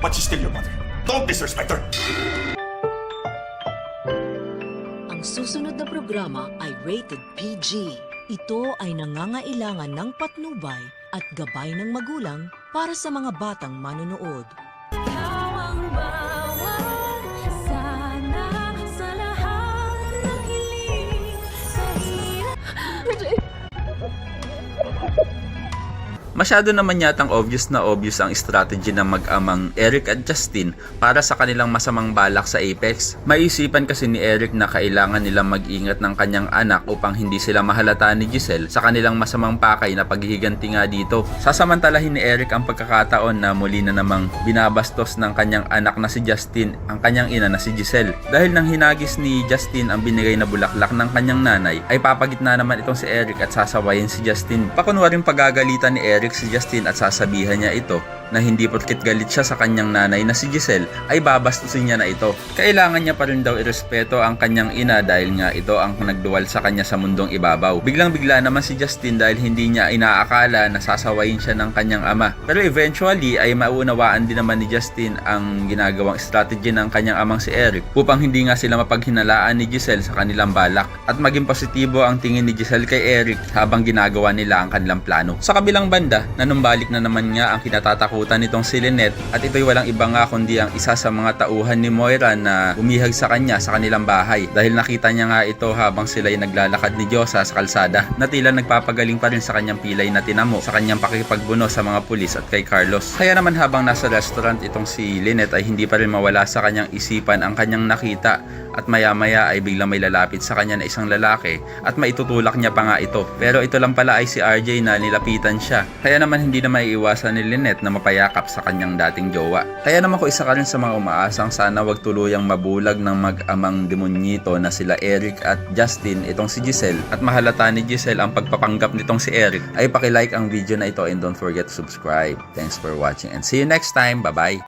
But she's still your mother. Don't disrespect her. Ang susunod na programa ay rated PG. Ito ay nangangailangan ng patnubay at gabay ng magulang para sa mga batang manonood. Ikaw ang bawat sana sa lahat ng hiling sa hirap. Masyado naman yatang obvious na obvious ang strategy ng mag-amang Eric at Justin para sa kanilang masamang balak sa Apex. Maiisipan kasi ni Eric na kailangan nilang mag-ingat ng kanyang anak upang hindi sila mahalata ni Giselle sa kanilang masamang pakay na paghihiganti nga dito. Sasamantalahin ni Eric ang pagkakataon na muli na namang binabastos ng kanyang anak na si Justin ang kanyang ina na si Giselle. Dahil nang hinagis ni Justin ang binigay na bulaklak ng kanyang nanay, ay papagitna naman itong si Eric at sasawayin si Justin. Pakunwaring pagagalitan ni Eric si Justin at sasabihan niya ito na hindi porket galit siya sa kanyang nanay na si Giselle ay babastusin niya na ito. Kailangan niya pa rin daw irespeto ang kanyang ina dahil nga ito ang nagduwal sa kanya sa mundong ibabaw. Biglang bigla naman si Justin dahil hindi niya inaakala na sasawayin siya ng kanyang ama. Pero eventually ay maunawaan din naman ni Justin ang ginagawang strategy ng kanyang amang si Eric upang hindi nga sila mapaghinalaan ni Giselle sa kanilang balak at maging positibo ang tingin ni Giselle kay Eric habang ginagawa nila ang kanilang plano. Sa kabilang banda, nanumbalik na naman nga ang kinatatakutan nitong si Lynette at ito'y walang iba nga kundi ang isa sa mga tauhan ni Moira na umihag sa kanya sa kanilang bahay dahil nakita niya nga ito habang sila'y naglalakad ni Diyosa sa kalsada na tila nagpapagaling pa rin sa kanyang pilay na tinamo sa kanyang pakikipagbuno sa mga pulis at kay Carlos. Kaya naman habang nasa restaurant itong si Lynette ay hindi pa rin mawala sa kanyang isipan ang kanyang nakita at maya-maya ay biglang may lalapit sa kanya na isang lalaki at maitutulak niya pa nga ito. Pero ito lang pala ay si RJ na nilapitan siya. Kaya naman hindi na maiiwasan ni Lynette na mapayakap sa kanyang dating jowa. Kaya naman ko isa ka rin sa mga umaasang sana wag tuluyang mabulag ng mag-amang demonyito na sila Eric at Justin itong si Giselle at mahalata ni Giselle ang pagpapanggap nitong si Eric ay pakilike ang video na ito and don't forget to subscribe. Thanks for watching and see you next time. Bye bye!